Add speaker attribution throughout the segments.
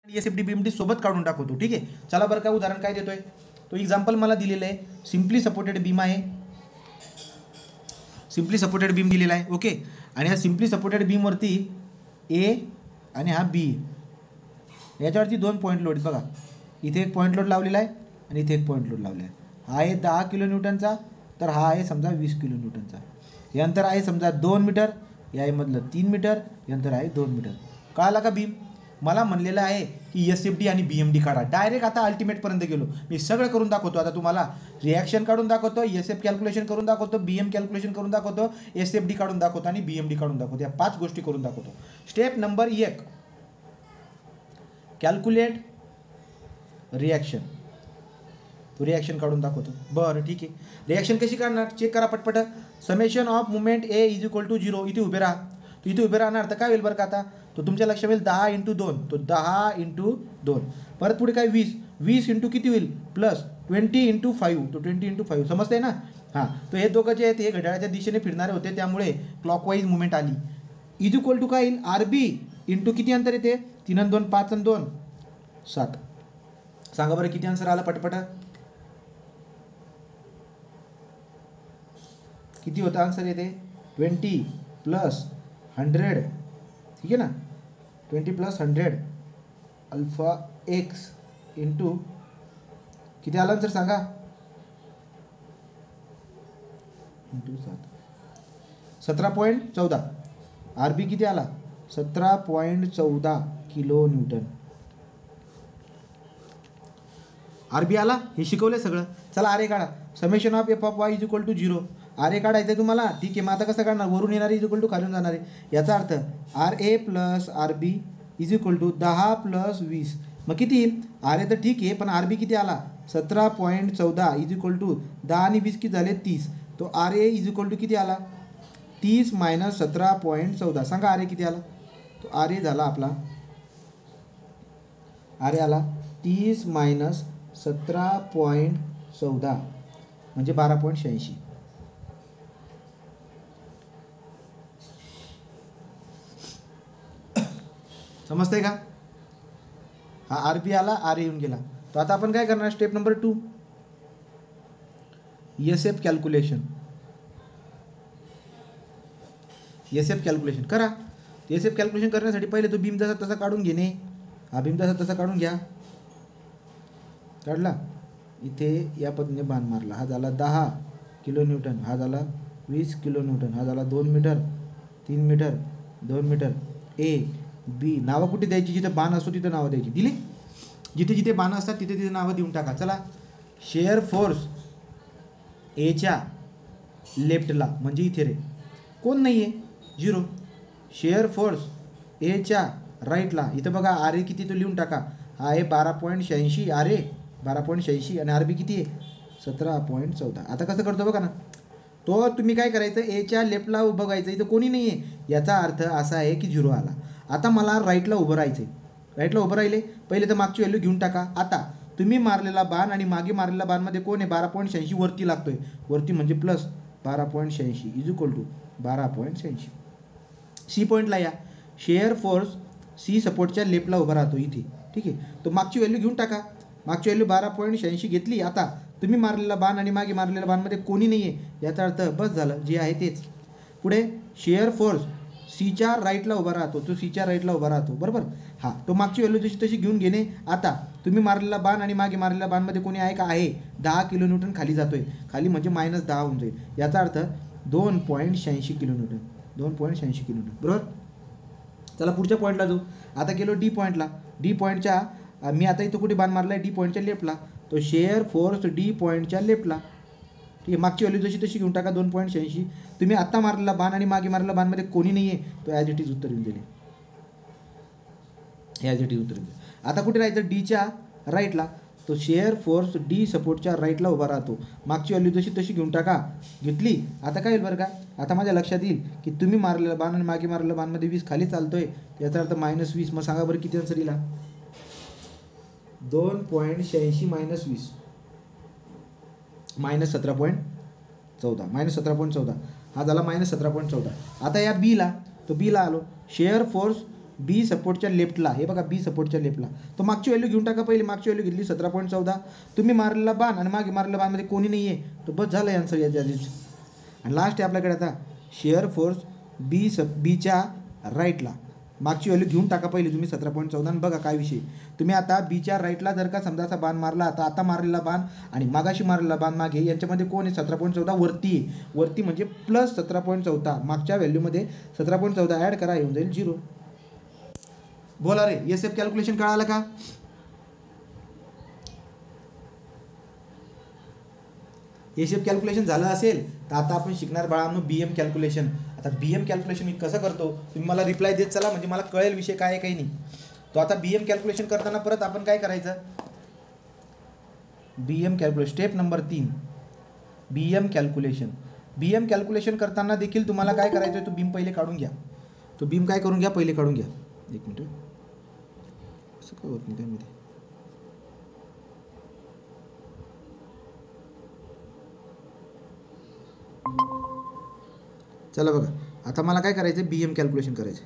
Speaker 1: SFD BMD सोबत काढून टाकतो. ठीक आहे, चला बरं का उदाहरण काय देतोय तो एक्झाम्पल मला दिलेलं आहे. सिम्पली सपोर्टेड बीम आहे, सिम्पली सपोर्टेड बीम दिलेला आहे. ओके, आणि ह्या सिम्पली सपोर्टेड बीमवरती ए आणि हा बी, याच्यावरती 2 पॉईंट लोड बघा. इथे एक पॉईंट लोड लावलेला आहे आणि इथे एक पॉईंट लोड लावलेला आहे. हा आहे 10 किलो न्यूटनचा, तर हा आहे समजा 20 किलो न्यूटनचा. हे अंतर आहे समजा 2 मीटर, या मधलं 3 मीटर, हे अंतर आहे 2 मीटर. कळाला का बीम? मला म्हणलेलं आहे की एसएफडी आणि बीएमडी काढा. डायरेक्ट आता अल्टिमेटपर्यंत गेलो. मी सगळं करून दाखवतो. आता तुम्हाला रिॲक्शन काढून दाखवतो, एसएफ कॅल्क्युलेशन करून दाखवतो, बीएम कॅल्क्युलेशन करून दाखवतो, एसएफडी काढून दाखवतो आणि बीएमडी काढून दाखवतो. या 5 गोष्टी करून दाखवतो. Step number 1, calculate reaction. तो रिॲक्शन काढून दाखवतो. बरं ठीक आहे, रिॲक्शन कशी काढणार चेक करा पटपट. Summation of moment A is equal to 0. इथे उभे राहा. तो इथे उभे राहणार तर काय होईल बरं का आता, तो तुमच्या लक्षात येईल 10 × 2, तो 10 × 2. परत पुढे काय 20, 20 × किती होईल प्लस 20 × 5, तो 20 × 5. समजतंय ना? हां, तो हे दोघं जे आहेत हे घड्याळाच्या दिशेने फिरणारे होते, त्यामुळे क्लॉकवाईज मुवमेंट आली. इज इक्वल टू काय येईल आरबी इंटू किती अंतर येते 3 × 2 5 × 2 7. सांगा बरं किती आन्सर आला पटपट. किती होता आन्सर येते 20 + 100. ठीक आहे ना, 20 + 100 अल्फा एक्स इंटू किती आला आन्सर सांगा, इंटू 7, 17.14. आरबी किती आला 17.14 किलो न्यूटन. आरबी आला, हे शिकवलंय सगळं. चला आरे काढा. Summation of F of Y is equal to 0. आरे काढायचं आहे तुम्हाला. ठीक आहे, मग आता कसं काढणार, वरून येणारे इज इक्वल टू खालून जाणारे. याचा अर्थ R A plus R B is equal to 10 + 20. मग किती येईल आर ए तर ठीक आहे, पण आर बी किती आला 17.14 इज इक्वल टू 10 आणि 20 किती झाले 30. तो R A is equal to किती आला 30 - 17.14. सांगा आर ए किती आला. तो आर ए झाला आपला, आर ए आला 30 - 17.14 म्हणजे 12.86. समजतंय का? हा आर बी आला, आर ए येऊन गेला. तर आता आपण काय करणार, step number 2, S F calculation. S F calculation करा. एस एफ कॅल्क्युलेशन करण्यासाठी पहिले तो बीम जसा तसा काढून घेणे. हा बीम जसा तसा काढून घ्या. काढला, इथे या पद्धतीने बाण मारला. हा झाला 10 किलो न्यूटन, हा झाला 20 किलो न्यूटन, हा झाला 2 metre, 3 metre, 2 metre. A B नावं कुठे द्यायची, जिथे बाण असतो तिथे नावं द्यायची. दिली, जिथे जिथे बाण असतात तिथे तिथे नावं देऊन टाका. चला, शेअर फोर्स एच्या लेफ्टला म्हणजे इथे रे कोण नाही आहे 0. शेअर फोर्स एच्या राईटला इथं बघा आर ए किती तो लिहून टाका. हा आहे 12.86 आर ए 12.86 आणि आर बी किती आहे 17.14. आता कसं करतो बघा ना, तो तुम्ही काय करायचं एच्या लेफ्टला बघायचं, इथं कोणी नाही आहे. याचा अर्थ असा आहे की 0 आला. आता मला राईटला उभं राहायचं आहे. राईटला उभं राहिले पहिले तर मागची व्हॅल्यू घेऊन टाका. आता तुम्ही मारलेला बाण आणि मागे मारलेल्या बाणमध्ये कोण आहे 12.86 वरती लागतोय. वरती म्हणजे plus 12.86 is equal to 12.86. C पॉईंटला या. शेअर फोर्स सी सपोर्टच्या लेफ्टला उभा राहतो इथे. ठीक आहे, तो मागची व्हॅल्यू घेऊन टाका. मागची व्हॅल्यू 12.86 घेतली. आता तुम्ही मारलेला बाण आणि मागे मारलेल्या बाणमध्ये कोणी नाही आहे, याचा अर्थ बस झालं, जे आहे तेच. पुढे शेअर फोर्स सीच्या राईटला उभा राहतो, तो सीच्या राईटला उभा राहतो बरोबर. हा, तो मागची व्हॅल्यू जशी तशी घेऊन घेणे. आता तुम्ही मारलेला बाण आणि मागे मारलेल्या बाणमध्ये कोणी आहे का, आहे 10 किलो न्यूटन खाली जातोय. खाली म्हणजे -10 होऊन जाईल. याचा अर्थ 2.86 किलो न्यूटन, 2.86 किलो न्यूटन बरोबर. चला पुढच्या पॉईंटला जाऊ. आता गेलो डी पॉईंटला. डी पॉईंटच्या मी आता इथं कुठे बाण मारला आहे डी पॉईंटच्या लेफ्टला. तो शेअर फोर्स डी पॉईंटच्या लेफ्टला. ठीक आहे, मागची व्हॅल्यू जशी तशी घेऊन टाका 2.86. तुम्ही आत्ता मारलेला बाण आणि मागे मारलेला बाणमध्ये कोणी नाही आहे, तो ॲज इट इज उत्तर येऊन दिले. ॲज इट इज उत्तर येऊन दिले. आता कुठे राहायचं डीच्या राईटला. तो शेअर फोर्स डी सपोर्टच्या राईटला उभा राहतो. मागची व्हॅल्यू जशी तशी घेऊन टाका. घेतली. आता काय येईल बरं का, आता माझ्या लक्षात येईल की तुम्ही मारलेला बाण आणि मागे मारलेल्या बाणमध्ये 20 खाली चालतोय, याचा अर्थ -20. मग सांगा बरं किती आन्सर येईल 2.86 - 20 -17.14 -17.14. हा झाला -17.14. आता या बीला, तो बीला आलो. शेअर फोर्स बी सपोर्टच्या लेफ्टला, हे बघा बी सपोर्टच्या लेफ्टला, तो मागची व्हॅल्यू घेऊन टाका. पहिले मागची व्हॅल्यू घेतली 17.14. तुम्ही मारलेला बाण आणि मागे मारलेला बाणमध्ये कोणी नाही आहे, तो बस झालं आन्सर या जागेचं. आणि लास्ट आहे आपल्याकडे आता शेअर फोर्स बीच्या राईटला. मागची व्हॅल्यू घेऊन टाका पहिले तुम्ही 17.14 आणि बघा काय विषय. तुम्ही आता बीच्या राईटला जर का समजा असा बाण मारला, तर आता मारलेला बाण आणि मागाशी मारलेला बाण मागे यांच्यामध्ये कोण आहे, 17.14 वरती आहे. वरती म्हणजे प्लस 17.14, मागच्या व्हॅल्यूमध्ये 17.14 ॲड करा, येऊन जाईल 0. बोला रे, एस एफ कॅल्क्युलेशन कळालं का? एस एफ कॅल्क्युलेशन झालं असेल तर आता आपण शिकणार बाळांनो BM कॅल्क्युलेशन. आता BM कॅल्क्युलेशन मी कसं करतो तुम्ही मला रिप्लाय देत चला, म्हणजे मला कळेल विषय काय आहे काही नाही. तो आता BM कॅल्क्युलेशन करताना परत आपण काय करायचं, BM calculation step number 3 BM calculation. BM calculation करताना देखील तुम्हाला काय करायचं आहे, तो बीम पहिले काढून घ्या. तो बीम काय करून घ्या, पहिले काढून घ्या. एक मिनिट, असं काय होत नाही त्यामध्ये. चला बघा, आता मला काय करायचं आहे, BM कॅल्क्युलेशन करायचं.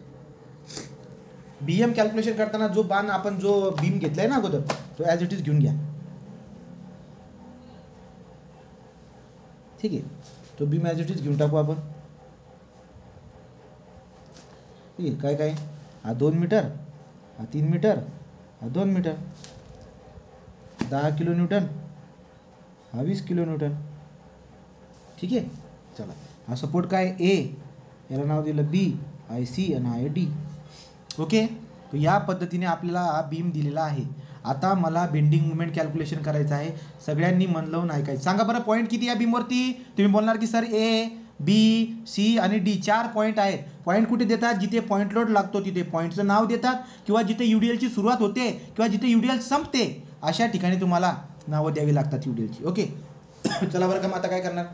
Speaker 1: BM कॅल्क्युलेशन करताना जो बाण आपण जो बीम घेतलाय ना अगोदर, तो ॲज इट इज घेऊन घ्या. ठीक आहे, तो बीम ॲज इट इज घेऊन टाकू आपण. ठीक आहे, काय काय, हा 2 मीटर, हा 3 मीटर, हा 2 मीटर, 10 किलो न्यूटन, हा 20 किलो न्यूटन. ठीक आहे, चला हा सपोर्ट काय ए, याला नाव दिलं बी, आय सी आणि आय डी. ओके, तो या पद्धतीने आपल्याला हा बीम दिलेला आहे. आता मला बेंडिंग मुवमेंट कॅल्क्युलेशन करायचं आहे. सगळ्यांनी मन लावून ऐकायचं. सांगा बरं पॉईंट किती या बीमवरती. तुम्ही बोलणार की सर ए बी सी आणि डी 4 पॉईंट आहेत. पॉईंट कुठे देतात, जिथे पॉईंट लोड लागतो तिथे पॉईंटचं नाव देतात, किंवा जिथे UDLची सुरुवात होते किंवा जिथे UDL संपते अशा ठिकाणी तुम्हाला नावं द्यावी लागतात UDLची. ओके, चला बरं का, मग आता काय करणार,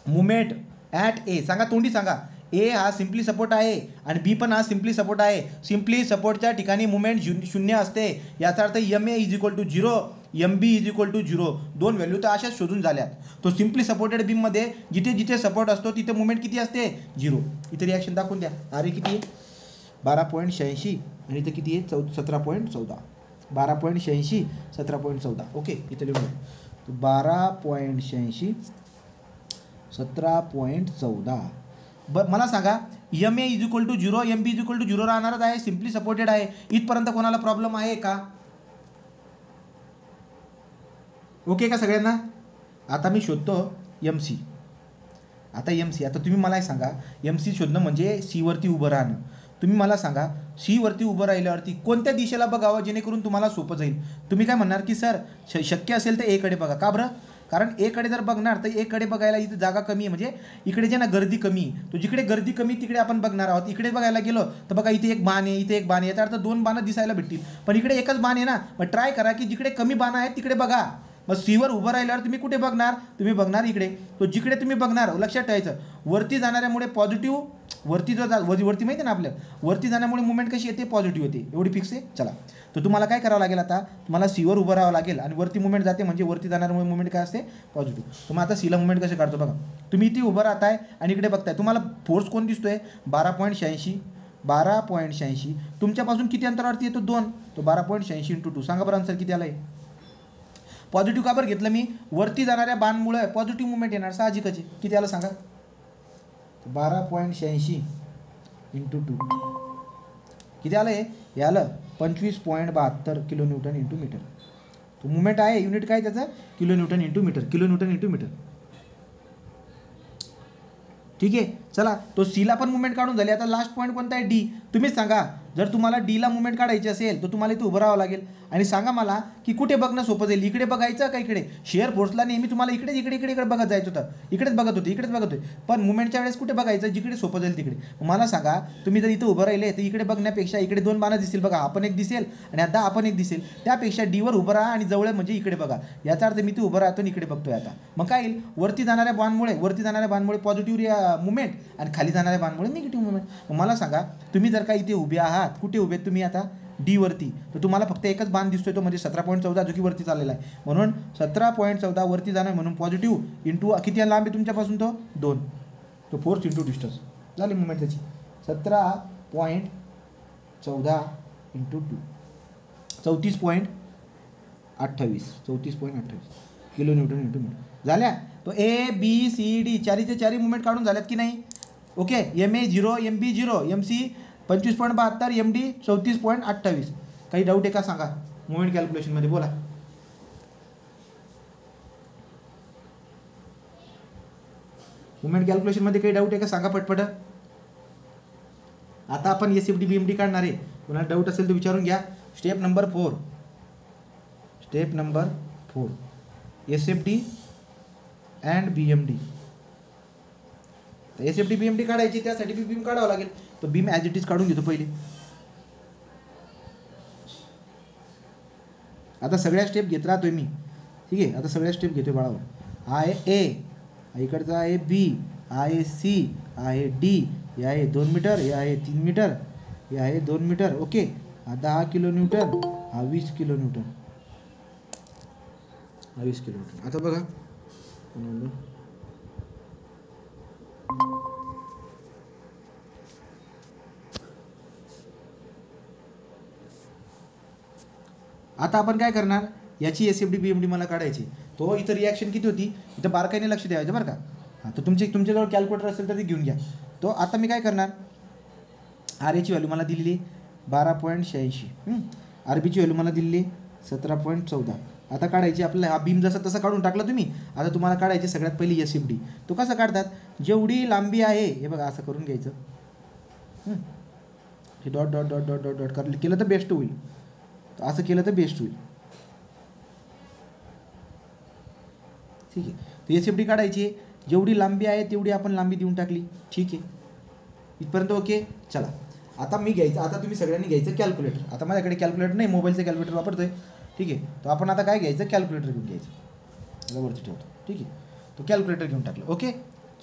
Speaker 1: मुवमेंट ॲट ए सांगा, तोंडी सांगा. ए हा सिम्पली सपोर्ट आहे आणि बी पण हा सिम्पली सपोर्ट आहे. सिम्पली सपोर्टच्या ठिकाणी मुवमेंट 0 असते. याचा अर्थ MA is equal to 0, MB is equal to 0. दोन व्हॅल्यू तर अशाच शोधून झाल्यात. तो सिम्पली सपोर्टेड बीममध्ये जिथे जिथे सपोर्ट असतो तिथे मुवमेंट किती असते, 0. इथे रिॲक्शन दाखवून द्या. अरे किती आहे, 12.86 आणि इथे किती आहे, 17.14. 12.86 17.14. ओके, इथे लिहून घ्या. 12.86 17.14. मला सांगा, MA is equal to 0, MB is equal to 0 राहणारच आहे, सिम्पली सपोर्टेड आहे. इथपर्यंत कोणाला प्रॉब्लेम आहे का? ओके का सगळ्यांना? आता मी शोधतो MC. आता तुम्ही मला सांगा, MC शोधणं म्हणजे C वरती उभं राहणं. तुम्ही मला सांगा, C वरती उभं राहिल्यावरती कोणत्या दिशेला बघावं जेणेकरून तुम्हाला सोपं जाईल. तुम्ही काय म्हणणार की सर शक्य असेल तर A कडे बघा. का बरं? कारण A कडे जर बघणार तर A कडे बघायला इथे जागा कमी आहे, म्हणजे इकडे जे ना गर्दी कमी. तो जिकडे गर्दी कमी तिकडे आपण बघणार आहोत. इकडे बघायला गेलो तर बघा इथे एक बाण आहे, इथे एक बाण आहे, याचा अर्थ 2 बाणं दिसायला भेटतील. पण इकडे एकच बाण आहे ना, मग ट्राय करा की जिकडे कमी बाणं आहेत तिकडे बघा. मग C वर उभं राहिल्यावर तुम्ही कुठे बघणार, तुम्ही बघणार इकडे. तो जिकडे तुम्ही बघणार, लक्षात ठेवायचं, वरती जाणाऱ्यामुळे पॉझिटिव्ह, वरती जो वरती माहिती आहे ना आपल्या, वरती जाण्यामुळे मुवमेंट कशी येते, पॉझिटिव्ह येते. एवढी फिक्स आहे. चला, तर तुम्हाला काय करावं लागेल, आता तुम्हाला C वर उभं राहावं लागेल आणि वरती मुवमेंट जाते, म्हणजे वरती जाणाऱ्यामुळे मुवमेंट काय असते, पॉझिटिव्ह. तुम्ही आता C ला मुवमेंट कसे काढतो बघा. तुम्ही इथे उभं राहताय आणि इकडे बघताय, तुम्हाला फोर्स कोण दिसतोय, 12.86. 12.86 तुमच्यापासून किती अंतरावरती येतो, 2. तो 12.86 × 2. सांगा बरं आन्सर किती आलं आहे. पॉझिटिव्ह का बरं घेतलं मी, वरती जाणाऱ्या बाणमुळे पॉझिटिव्ह मुवमेंट येणार, साहजिकच आहे. किती आलं सांगा, 12.86 × 2. किती आलं आहे, हे आलं 25.72 किलो न्यूटन इंटू मीटर. तो मुवमेंट आहे, युनिट काय त्याचं, kilo newton into metre, kilo newton into metre. ठीक आहे, चला, तो C ला पण मुवमेंट काढून झाली. आता लास्ट पॉईंट कोणता आहे, D. तुम्हीच सांगा, जर तुम्हाला D ला मुवमेंट काढायची असेल तर तुम्हाला इथे उभं राहावं लागेल आणि सांगा मला की कुठे बघणं सोपं जाईल, इकडे बघायचं का इकडे. शेअर फोर्सला नेहमी तुम्हाला इकडे इकडे इकडे इकडे बघत जायचं होतं, इकडेच बघत होते. पण मुवमेंटच्या वेळेस कुठे बघायचं, जिकडे सोपं जाईल तिकडे. मला सांगा, तुम्ही जर इथे उभं राहिले तर इकडे बघण्यापेक्षा इकडे 2 बाणं दिसतील बघा, आपण एक दिसेल आणि आता आपण एक दिसेल, त्यापेक्षा D वर उभं राहा आणि जवळ म्हणजे इकडे बघा. याचा अर्थ मी ते उभं राहतो आणि इकडे बघतोय. आता मग काय येईल, वरती जाणाऱ्या बाणमुळे पॉझिटिव्ह मुवमेंट आणि खाली जाणाऱ्या बाणमुळे निगेटिव्ह मुवमेंट. मला सांगा, तुम्ही जर का इथे उभे आहात, कुठे उभे तुम्ही आता, D वरती, तर तुम्हाला फक्त एकच बाण दिसतोय, तो म्हणजे 17.14 जो की वरती चाललेला आहे. म्हणून 17.14 वरती जाणार, म्हणून पॉझिटिव्ह इंटू किती लांब आहे तुमच्यापासून, तो 2. तो फोर्स इंटू डिस्टन्स झाली मुवमेंट त्याची. 17.14 14 × 2 34.28 किलो न्यूटन इंटू मीटर झाल्या. तो ए बी सी डी चारीचे चारी मुवमेंट काढून झाल्यात की नाही. Okay, M A 0, M B 0, M C 25.72, M D 34.28. काही डाऊट आहे का सांगा मुवमेंट कॅल्क्युलेशनमध्ये, बोला. मुवमेंट कॅल्क्युलेशनमध्ये काही डाऊट आहे का सांगा पटपट. आता आपण एसएफडी बीएमडी काढणार आहे. कोणाला डाऊट असेल तर विचारून घ्या. Step number 4 SFD and BMD. तर एसएफडी बीएमडी काढायची, त्यासाठी बीम काढावं लागेल. तो बीम ॲज इट इज काढून घेतो पहिले. आता सगळ्या स्टेप घेत राहतोय मी, ठीक आहे. आता सगळ्या स्टेप घेतोय बाळावर. हा आहे ए, इकडचा आहे बी, हा आहे सी, हा आहे डी, हे आहे 2 मीटर, हे आहे 3 मीटर, हे आहे 2 मीटर. ओके, हा 10 किलो न्यूटन, हा 20 किलो न्यूटन, हा 20 किलो न्यूटन. आता बघा आता आपण काय करणार, याची एसएफडी बीएमडी मला काढायची. तो इथं रिॲक्शन किती होती इथं बारकाईने लक्ष द्यायचं बरं का. हां, तर तुमच्याजवळ कॅल्क्युलेटर असेल तर ते घेऊन घ्या. तो आता मी काय करणार, आर एची व्हॅल्यू मला दिलेली 12.86, आर बीची व्हॅल्यू मला दिलेली 17.14. आता काढायची आपल्याला, हा बीम जसा तसा काढून टाकला तुम्ही. आता तुम्हाला काढायची सगळ्यात पहिली एसएफडी. तो कसं काढतात, जेवढी लांबी आहे हे बघा असं करून घ्यायचं. हे dot dot dot dot dot dot केलं तर बेस्ट होईल. असं केलं तर बेस्ट होईल, ठीक आहे. तर एसएफडी काढायची, जेवढी लांबी आहे तेवढी आपण लांबी देऊन टाकली, ठीक आहे. इथपर्यंत ओके. चला आता मी घ्यायचं, आता तुम्ही सगळ्यांनी घ्यायचं कॅल्क्युलेटर. आता माझ्याकडे कॅल्क्युलेटर नाही, मोबाईलचं कॅल्क्युलेटर वापरतोय, ठीक आहे. तो आपण आता काय घ्यायचं, कॅल्क्युलेटर घेऊन घ्यायचं. वरती ठेवतो, ठीक आहे. तो कॅल्क्युलेटर घेऊन टाकलं. ओके,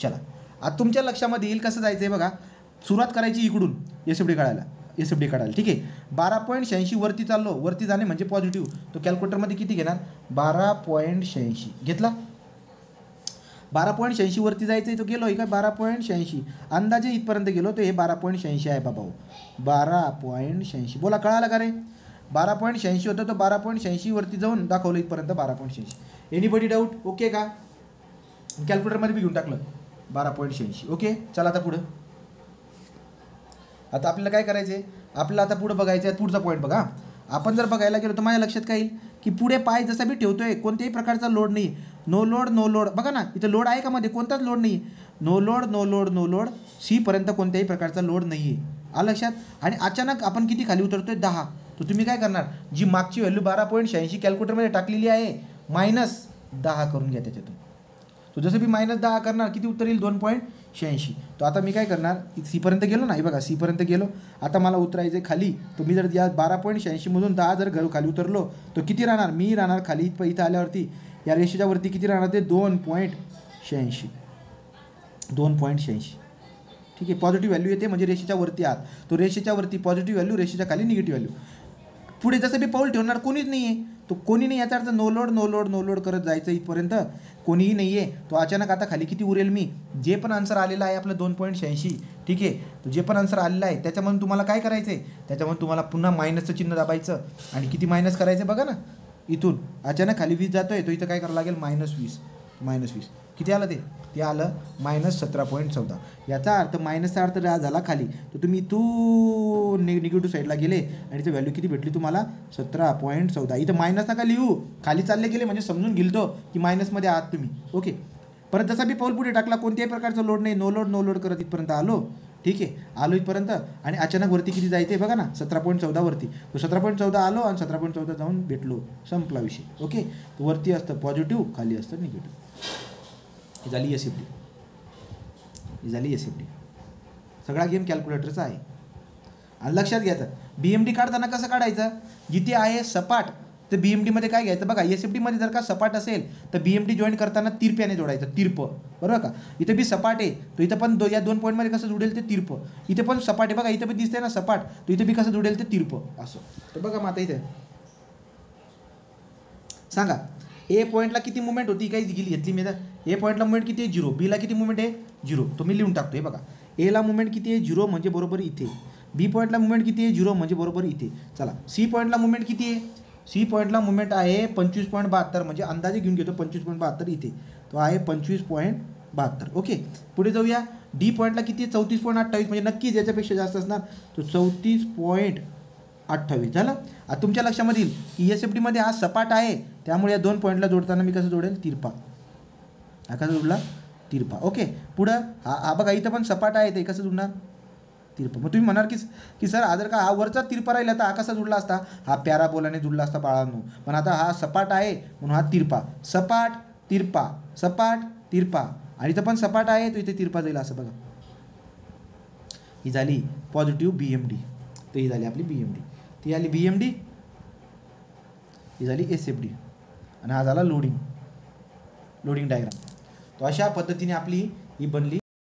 Speaker 1: चला. आता तुमच्या लक्षामध्ये येईल कसं जायचं आहे बघा. सुरुवात करायची इकडून एसएफडी काढायला, ठीक आहे. 12.86 वरती चाललो, वरती जाणे म्हणजे पॉझिटिव्ह. तो कॅल्क्युलेटरमध्ये किती घेणार, 12.86 घेतला. 12.86 वरती जायचं आहे, तो गेलो का 12.86, अंदाजे इथपर्यंत गेलो तर हे 12.86 आहे बाबा. 12.86 बोला, कळालं का रे. 12.86 होतं, तो 12.86 वरती जाऊन दाखवलं इथपर्यंत 12.86. एनीबडी डाऊट, ओके का. कॅल्क्युलेटरमध्ये बी घेऊन टाकलं 12.86. ओके, चला आता पुढं. आता आपल्याला काय करायचं आहे, आपल्याला आता पुढं बघायचं आहे. पुढचा पॉईंट बघा. आपण जर बघायला गेलो तर माझ्या लक्षात काय येईल की पुढे पाय जसा बी ठेवतोय कोणत्याही प्रकारचा लोड नाही. नो लोड बघा ना, इथं लोड आहे का मध्ये, कोणताच लोड नाही. नो लोड सी पर्यंत कोणत्याही प्रकारचा लोड नाही आहे. आलं लक्षात. आणि अचानक आपण किती खाली उतरतोय, 10. तर तुम्ही काय करणार, जी मागची व्हॅल्यू 12.86 कॅल्क्युलेटरमध्ये टाकलेली आहे -10 करून घ्या त्याच्यातून. तो जसं मी -10 करणार किती उत्तर येईल, 2.86. तो आता मी काय करणार, सीपर्यंत गेलो ना, हे बघा सीपर्यंत गेलो. आता मला उतरायचं आहे खाली. तर मी जर या 12.86 मधून 10 जर खाली उतरलो तर किती राहणार, मी राहणार खाली इथं आल्यावरती या रेषेच्या वरती किती राहणार, ते 2.86. 2.86, ठीक आहे. पॉझिटिव्ह व्हॅल्यू येते म्हणजे रेषेच्या वरती आहात. तो रेषेच्या वरती पॉझिटिव्ह व्हॅल्यू, रेषेच्या खाली निगेटिव्ह व्हॅल्यू. पुढे जसं मी पाऊल ठेवणार कोणीच नाही आहे. तो कोणी नाही, याचा अर्थ नो लोड करत जायचं इथपर्यंत, कोणीही नाही आहे. तो अचानक आता खाली किती उरेल, मी जे पण आन्सर आलेला आहे आपलं 2.86, ठीक आहे. तो जे पण आन्सर आलेला आहे त्याच्यामधून तुम्हाला काय करायचं आहे, त्याच्यामधून तुम्हाला पुन्हा मायनसचं चिन्ह दाबायचं. आणि किती मायनस करायचं बघा ना, इथून अचानक खाली 20 जातोय, तो इथं काय करावं लागेल, -20. किती आलं ते आलं -17.14. याचा अर्थ मायनसचा अर्थ झाला खाली. तर तुम्ही इथून निगेटिव्ह साईडला गेले आणि इथं व्हॅल्यू किती भेटली तुम्हाला, 17.14. इथं मायनस नका लिहू, खाली चालले गेले म्हणजे समजून गेलतो की मायनसमध्ये आहात तुम्ही. ओके, परत जसा बी पाऊल पुढे टाकला, कोणत्याही प्रकारचा लोड नाही, नो लोड करत इथपर्यंत आलो, ठीक आहे. आलो इथपर्यंत आणि अचानक वरती किती जायचं आहे बघा ना, 17.14 वरती. तो 17.14 आलो आणि 17.14 जाऊन भेटलो, संपला विषय. ओके, वरती असतं पॉझिटिव्ह, खाली असतं निगेटिव्ह. ही झाली एसएफडी. सगळा गेम कॅल्क्युलेटरचा आहे. आणि लक्षात घ्यायचं, बीएमडी काढताना कसं काढायचं, जिथे आहे सपाट तर बीएमडीमध्ये काय घ्यायचं बघा. एसएफडीमध्ये जर का सपाट असेल तर बीएमडी जॉईन करताना तिरप्याने जोडायचं, तिरप, बरोबर का. इथं बी सपाट आहे, तो इथं पण या 2 पॉईंटमध्ये कसं जुडेल ते तिरप. इथे पण सपाट आहे बघा, इथं पण दिसतंय ना सपाट, तो इथं बी कसं जुडेल ते तिरप असं. तर बघा मग आता इथे सांगा, ए पॉईंटला किती मुवमेंट होती, काही घेतली मी. तर ए पॉईंटला मुवमेंट किती आहे, 0. बीला किती मुवमेंट आहे, 0. तो मी लिहून टाकतो. हे बघा, एला मुवमेंट किती आहे, 0, म्हणजे बरोबर इथे. बी पॉईंटला मुवमेंट किती आहे 0 म्हणजे बरोबर इथे. चला सी पॉईंटला मुवमेंट किती आहे, सी पॉईंटला मुवमेंट आहे 25.72 म्हणजे अंदाजे घेऊन घेतो 25.72 इथे तो आहे 25.72. ओके पुढे जाऊया. डी पॉईंटला किती आहे 34.28 म्हणजे नक्कीच याच्यापेक्षा जास्त असणार तो 34.28 झालं. आता तुमच्या लक्षामध्ये येईल की ESFD मध्ये हा सपाट आहे त्यामुळे या 2 पॉईंटला जोडताना मी कसं जोडेल तिरपा. हा कसा जोडला तिरपा. ओके पुढं हा बघा इथं पण सपाट आहे ते कसं जोडणार तिरपा. मग तुम्ही म्हणाल की सर जर का हा वरचा तिरपा राहिला तर हा कसा जुळला असता, हा पॅराबोलाने जुळला असता बाळांनो. पण आता हा सपाट आहे म्हणून हा तिरपा. सपाट तिरपा सपाट तिरपा आणि इथं पण सपाट आहे तो इथे तिरपा जाईल असं बघा. ही झाली पॉझिटिव्ह BMD. तर ही झाली आपली BMD. ती झाली BMD, ही झाली SFD आणि हा झाला लोडिंग डायग्राम. तो अशा पद्धतीने आपली ही बनली